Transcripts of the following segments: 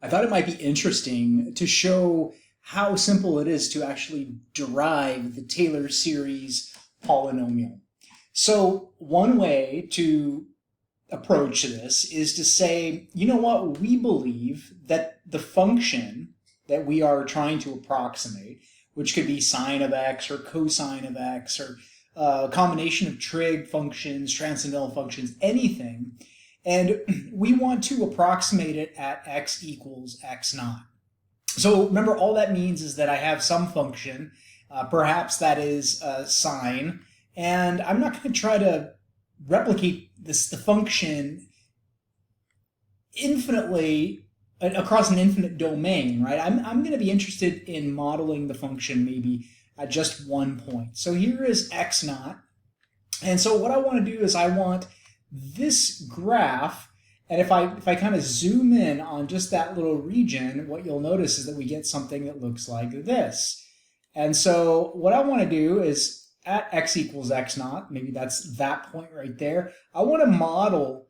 I thought it might be interesting to show how simple it is to actually derive the Taylor series polynomial. So one way to approach this is to say, you know what, we believe that the function that we are trying to approximate, which could be sine of x or cosine of x or a combination of trig functions, transcendental functions, anything, and we want to approximate it at x equals x naught. So remember, all that means is that I have some function, perhaps that is sine, and I'm not going to try to replicate the function infinitely across an infinite domain, right? I'm going to be interested in modeling the function maybe at just one point. So here is x naught, and so what I want to do is I want this graph, and if I kind of zoom in on just that little region, what you'll notice is that we get something that looks like this. And so what I want to do is at x equals x naught, maybe that's that point right there, I want to model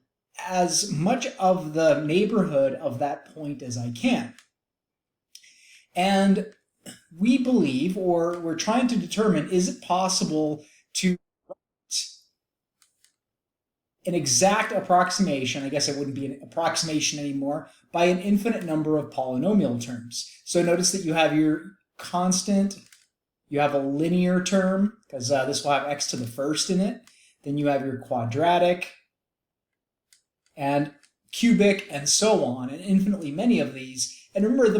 as much of the neighborhood of that point as I can. And we believe, or we're trying to determine, is it possible to an exact approximation, I guess it wouldn't be an approximation anymore, by an infinite number of polynomial terms. So notice that you have your constant, you have a linear term, because this will have x to the first in it. Then you have your quadratic and cubic and so on, and infinitely many of these. And remember,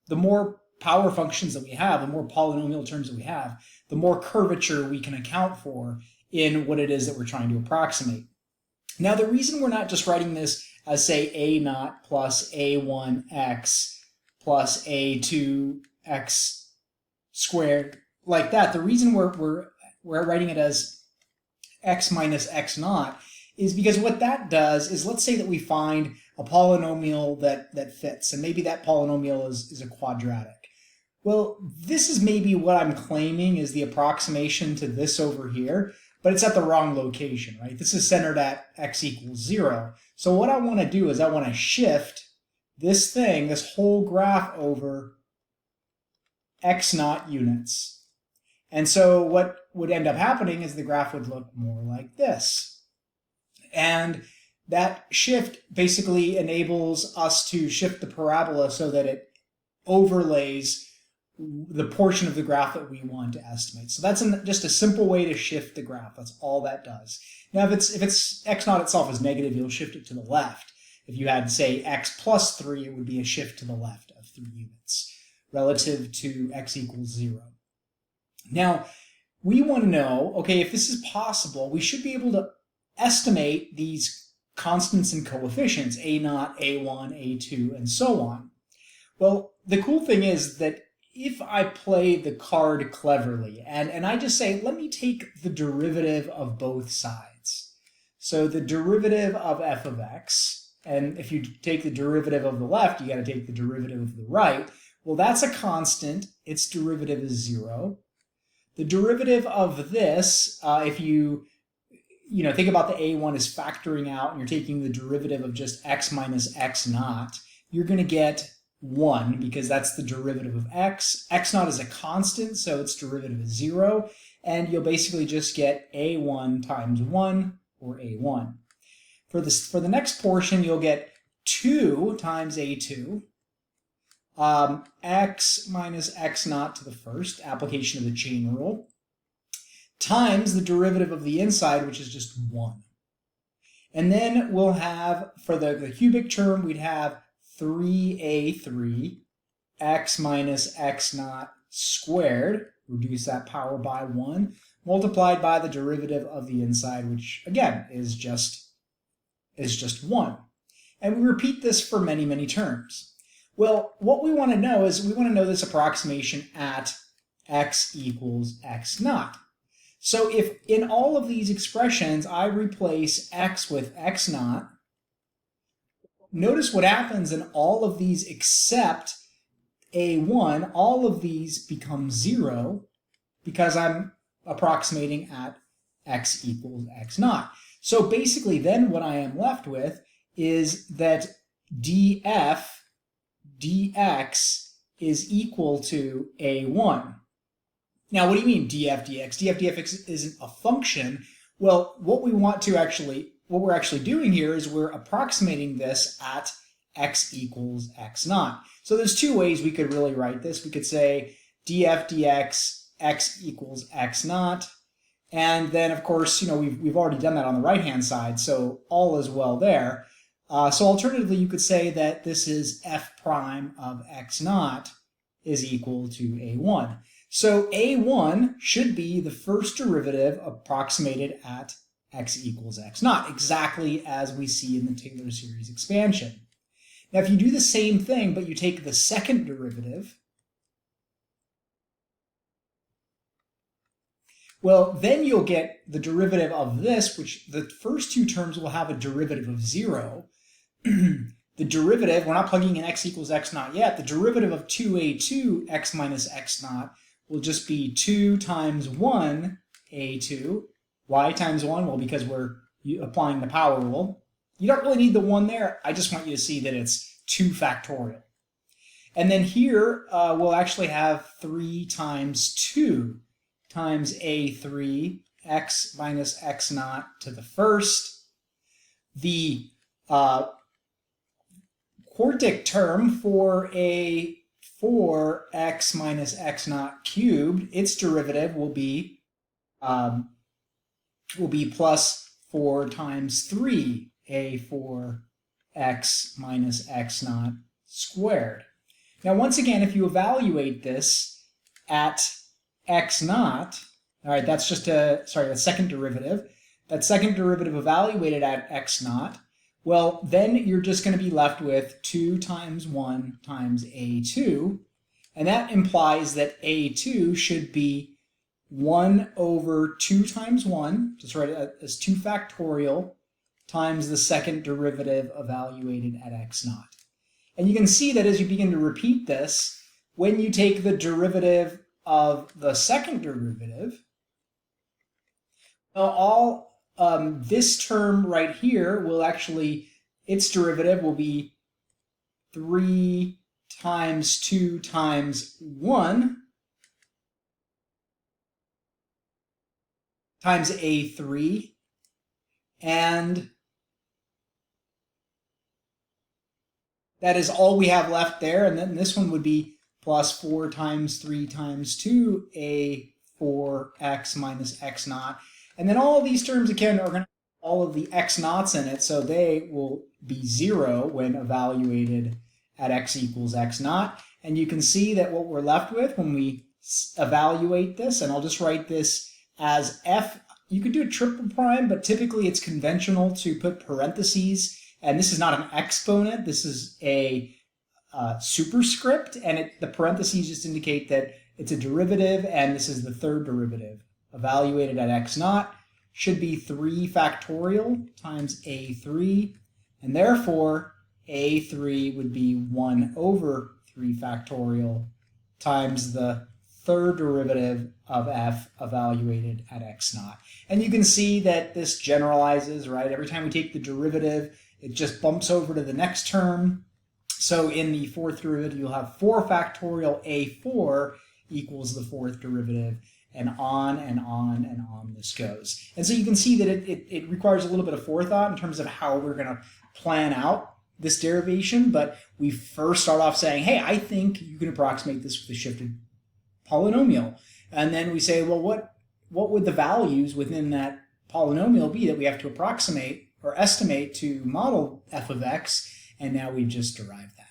the more power functions that we have, the more polynomial terms that we have, the more curvature we can account for in what it is that we're trying to approximate. Now, the reason we're not just writing this as, say, a naught plus a1x plus a2x squared like that, the reason we're writing it as x minus x naught is because what that does is, let's say that we find a polynomial that fits, and maybe that polynomial is a quadratic. Well, this is maybe what I'm claiming is the approximation to this over here, but it's at the wrong location, right? This is centered at x equals 0. So what I want to do is I want to shift this thing, this whole graph, over x naught units. And so what would end up happening is the graph would look more like this. And that shift basically enables us to shift the parabola so that it overlays the portion of the graph that we want to estimate. So that's just a simple way to shift the graph. That's all that does. Now, if it's x naught itself is negative, you'll shift it to the left. If you had, say, x plus 3, it would be a shift to the left of 3 units relative to x equals 0. Now, we want to know, okay, if this is possible, we should be able to estimate these constants and coefficients, a naught, a1, a2, and so on. Well, the cool thing is that if I play the card cleverly, and I just say, let me take the derivative of both sides. So the derivative of f of x, and if you take the derivative of the left, you got to take the derivative of the right. Well, that's a constant. Its derivative is 0. The derivative of this, if you think about the a1 as factoring out, and you're taking the derivative of just x minus x naught, you're going to get 1, because that's the derivative of x. X naught is a constant, so its derivative is 0, and you'll basically just get a1 times 1, or a1. For the next portion, you'll get 2 times a2, x minus x naught to the first, application of the chain rule, times the derivative of the inside, which is just 1. And then we'll have, for the cubic term, we'd have 3a3 x minus x naught squared, reduce that power by 1, multiplied by the derivative of the inside, which again is just 1. And we repeat this for many, many terms. Well, what we want to know is we want to know this approximation at x equals x naught. So if in all of these expressions I replace x with x naught, notice what happens in all of these except a1, all of these become 0 because I'm approximating at x equals x naught. So basically then what I am left with is that df dx is equal to a1. Now, what do you mean df dx? Df dx isn't a function. Well, what we're actually doing here is we're approximating this at x equals x naught. So there's two ways we could really write this. We could say df dx x equals x naught. And then, of course, we've already done that on the right-hand side, so all is well there. So alternatively, you could say that this is f prime of x naught is equal to a1. So a1 should be the first derivative approximated at x equals x naught, exactly as we see in the Taylor series expansion. Now, if you do the same thing, but you take the second derivative, well, then you'll get the derivative of this, which the first two terms will have a derivative of 0. The derivative, we're not plugging in x equals x naught yet, the derivative of 2a2 x minus x naught will just be 2 times 1 a2. Why times 1? Well, because we're applying the power rule. You don't really need the 1 there. I just want you to see that it's 2 factorial. And then here, we'll actually have 3 times 2 times a3 x minus x naught to the first. The quartic term for a 4x minus x naught cubed, its derivative will be plus 4 times 3 a4x minus x naught squared. Now, once again, if you evaluate this at x naught, all right, that's just the second derivative. That second derivative evaluated at x naught, well, then you're just going to be left with 2 times 1 times a2, and that implies that a2 should be 1 over 2 times 1, just write it as 2 factorial, times the second derivative evaluated at x naught. And you can see that as you begin to repeat this, when you take the derivative of the second derivative, well, this term right here will actually, its derivative will be 3 times 2 times 1 times a3, and that is all we have left there. And then this one would be plus 4 times 3 times 2 a4x minus x naught. And then all of these terms, again, are going to have all of the x naughts in it, so they will be 0 when evaluated at x equals x naught. And you can see that what we're left with when we evaluate this, and I'll just write this as f, you could do a triple prime, but typically it's conventional to put parentheses, and this is not an exponent, this is a superscript, and the parentheses just indicate that it's a derivative, and this is the third derivative. Evaluated at x naught should be 3 factorial times a3, and therefore a3 would be 1 over 3 factorial times the third derivative of f evaluated at x naught. And you can see that this generalizes, right? Every time we take the derivative, it just bumps over to the next term. So in the fourth derivative, you'll have 4 factorial a4 equals the fourth derivative, and on and on and on this goes. And so you can see that it requires a little bit of forethought in terms of how we're going to plan out this derivation, but we first start off saying, hey, I think you can approximate this with a shifted polynomial. And then we say, well, what would the values within that polynomial be that we have to approximate or estimate to model f of x? And now we've just derived that.